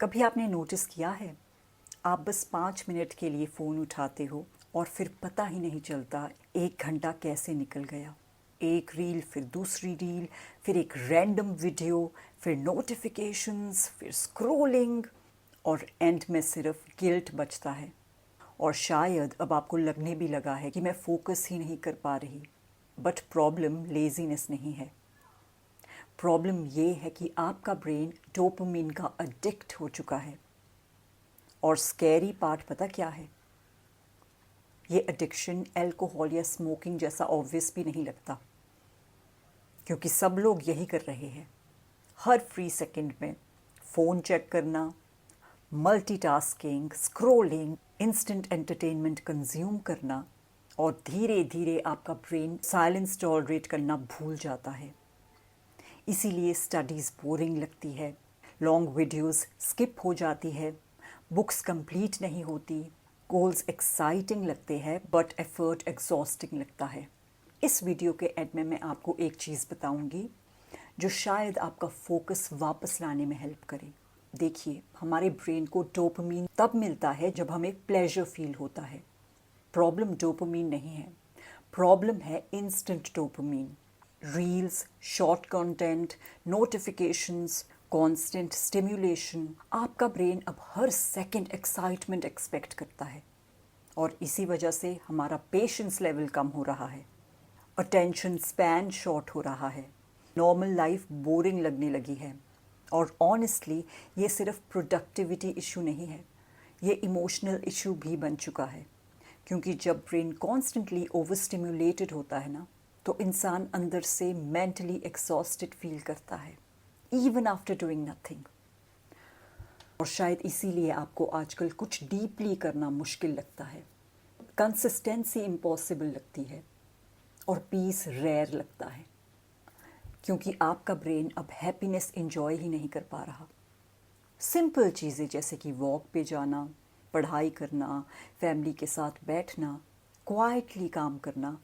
कभी आपने नोटिस किया है, आप बस 5 मिनट के लिए फ़ोन उठाते हो और फिर पता ही नहीं चलता 1 घंटा कैसे निकल गया। एक रील, फिर दूसरी रील, फिर एक रैंडम वीडियो, फिर नोटिफिकेशंस, फिर स्क्रॉलिंग, और एंड में सिर्फ गिल्ट बचता है। और शायद अब आपको लगने भी लगा है कि मैं फोकस ही नहीं कर पा रही। बट प्रॉब्लम लेज़ीनेस नहीं है। प्रॉब्लम ये है कि आपका ब्रेन डोपामिन का एडिक्ट हो चुका है। और स्कैरी पार्ट पता क्या है? ये एडिक्शन अल्कोहल या स्मोकिंग जैसा ऑब्वियस भी नहीं लगता, क्योंकि सब लोग यही कर रहे हैं। हर फ्री सेकंड में फ़ोन चेक करना, multitasking, scrolling, instant entertainment consume करना, और धीरे धीरे आपका ब्रेन साइलेंस टॉलरेट करना भूल जाता है। इसीलिए स्टडीज़ बोरिंग लगती है, लॉन्ग वीडियोस स्किप हो जाती है, बुक्स कंप्लीट नहीं होती, गोल्स एक्साइटिंग लगते हैं बट एफर्ट एग्जॉस्टिंग लगता है। इस वीडियो के एंड में मैं आपको एक चीज़ बताऊंगी जो शायद आपका फोकस वापस लाने में हेल्प करे। देखिए, हमारे ब्रेन को डोपामीन तब मिलता है जब हमें प्लेजर फील होता है। प्रॉब्लम डोपामीन नहीं है, प्रॉब्लम है instant dopamine. Reels, short content, notifications, constant stimulation. आपका ब्रेन अब हर सेकंड एक्साइटमेंट एक्सपेक्ट करता है, और इसी वजह से हमारा पेशेंस लेवल कम हो रहा है, अटेंशन स्पैन शॉर्ट हो रहा है, नॉर्मल लाइफ बोरिंग लगने लगी है। और ऑनेस्टली ये सिर्फ प्रोडक्टिविटी इशू नहीं है, ये इमोशनल इशू भी बन चुका है। क्योंकि जब ब्रेन कॉन्स्टेंटली ओवर स्टिम्युलेटेड होता है ना, तो इंसान अंदर से मेंटली एग्जॉस्टेड फील करता है, इवन आफ्टर डूइंग नथिंग। और शायद इसीलिए आपको आजकल कुछ डीपली करना मुश्किल लगता है, कंसिस्टेंसी इम्पॉसिबल लगती है, और पीस रेयर लगता है, क्योंकि आपका ब्रेन अब हैप्पीनेस एंजॉय ही नहीं कर पा रहा। सिंपल चीज़ें जैसे कि वॉक पे जाना, पढ़ाई करना, फैमिली के साथ बैठना, क्वाइटली काम करना,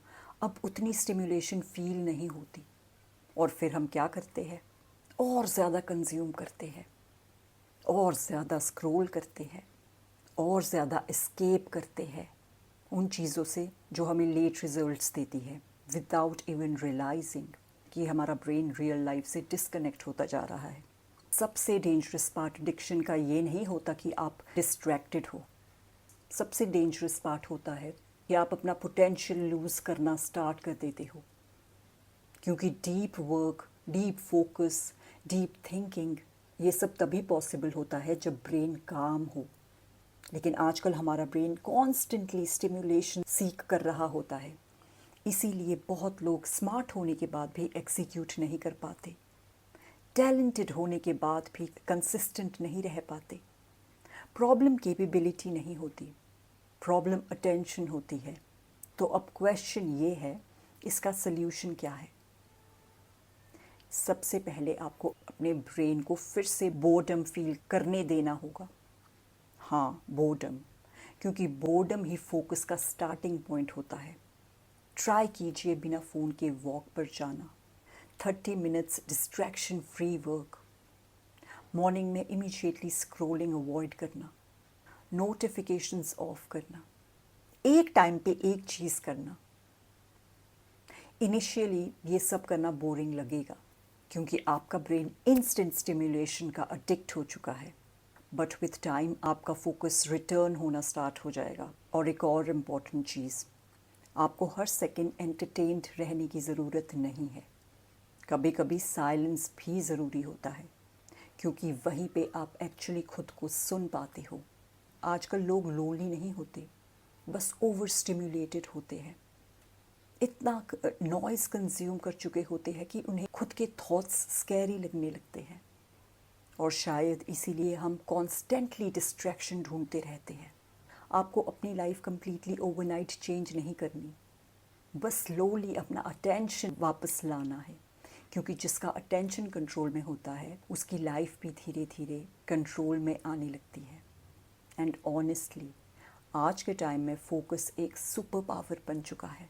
अब उतनी स्टिम्युलेशन फील नहीं होती। और फिर हम क्या करते हैं? और ज़्यादा कंज्यूम करते हैं, और ज़्यादा स्क्रॉल करते हैं, और ज़्यादा एस्केप करते हैं उन चीज़ों से जो हमें लेट रिजल्ट्स देती है, विदाउट इवन रियलाइजिंग कि हमारा ब्रेन रियल लाइफ से डिस्कनेक्ट होता जा रहा है। सबसे डेंजरस पार्ट एडिक्शन का ये नहीं होता कि आप डिस्ट्रैक्टेड हो। सबसे डेंजरस पार्ट होता है कि आप अपना पोटेंशियल लूज़ करना स्टार्ट कर देते हो। क्योंकि deep work, deep focus, deep thinking, ये सब तभी पॉसिबल होता है जब ब्रेन काम हो। लेकिन आजकल हमारा ब्रेन कॉन्स्टेंटली स्टिम्युलेशन सीख कर रहा होता है। इसीलिए बहुत लोग स्मार्ट होने के बाद भी एग्जीक्यूट नहीं कर पाते, टैलेंटेड होने के बाद भी कंसिस्टेंट नहीं रह पाते। प्रॉब्लम कैपेबिलिटी नहीं होती, प्रॉब्लम अटेंशन होती है। तो अब क्वेश्चन ये है, इसका सल्यूशन क्या है? सबसे पहले आपको अपने ब्रेन को फिर से बोर्डम फील करने देना होगा। हाँ, बोर्डम, क्योंकि बोर्डम ही फोकस का स्टार्टिंग पॉइंट होता है। ट्राई कीजिए बिना फ़ोन के वॉक पर जाना, 30 minutes distraction free work, morning में इमीडिएटली स्क्रॉलिंग अवॉइड करना, नोटिफिकेशंस ऑफ करना, एक टाइम पे एक चीज़ करना। इनिशियली ये सब करना बोरिंग लगेगा, क्योंकि आपका ब्रेन इंस्टेंट स्टिम्युलेशन का एडिक्ट हो चुका है। बट विथ टाइम आपका फोकस रिटर्न होना स्टार्ट हो जाएगा। और एक और इम्पॉर्टेंट चीज़, आपको हर सेकंड एंटरटेन्ड रहने की ज़रूरत नहीं है। कभी कभी साइलेंस भी ज़रूरी होता है, क्योंकि वहीं पे आप एक्चुअली खुद को सुन पाते हो। आजकल लोग लोनली नहीं होते, बस ओवर स्टिम्युलेटेड होते हैं। इतना नॉइज़ कंज्यूम कर चुके होते हैं कि उन्हें खुद के थॉट्स स्कैरी लगने लगते हैं। और शायद इसीलिए हम कॉन्स्टेंटली डिस्ट्रैक्शन ढूंढते रहते हैं। आपको अपनी लाइफ कंप्लीटली ओवरनाइट चेंज नहीं करनी, बस स्लोली अपना अटेंशन वापस लाना है। क्योंकि जिसका अटेंशन कंट्रोल में होता है, उसकी लाइफ भी धीरे धीरे कंट्रोल में आने लगती है। एंड ऑनेस्टली आज के टाइम में फोकस एक सुपर पावर बन चुका है।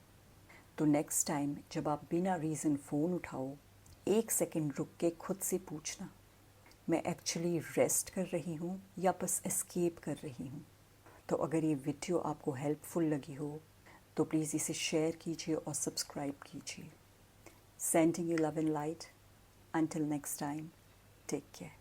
तो नेक्स्ट टाइम जब आप बिना रीज़न फ़ोन उठाओ, 1 सेकंड रुक के खुद से पूछना, मैं एक्चुअली रेस्ट कर रही हूँ या बस एस्केप कर रही हूँ। तो अगर ये वीडियो आपको हेल्पफुल लगी हो तो प्लीज़ इसे शेयर कीजिए और सब्सक्राइब कीजिए। Sending you love and light. Until next time, take care.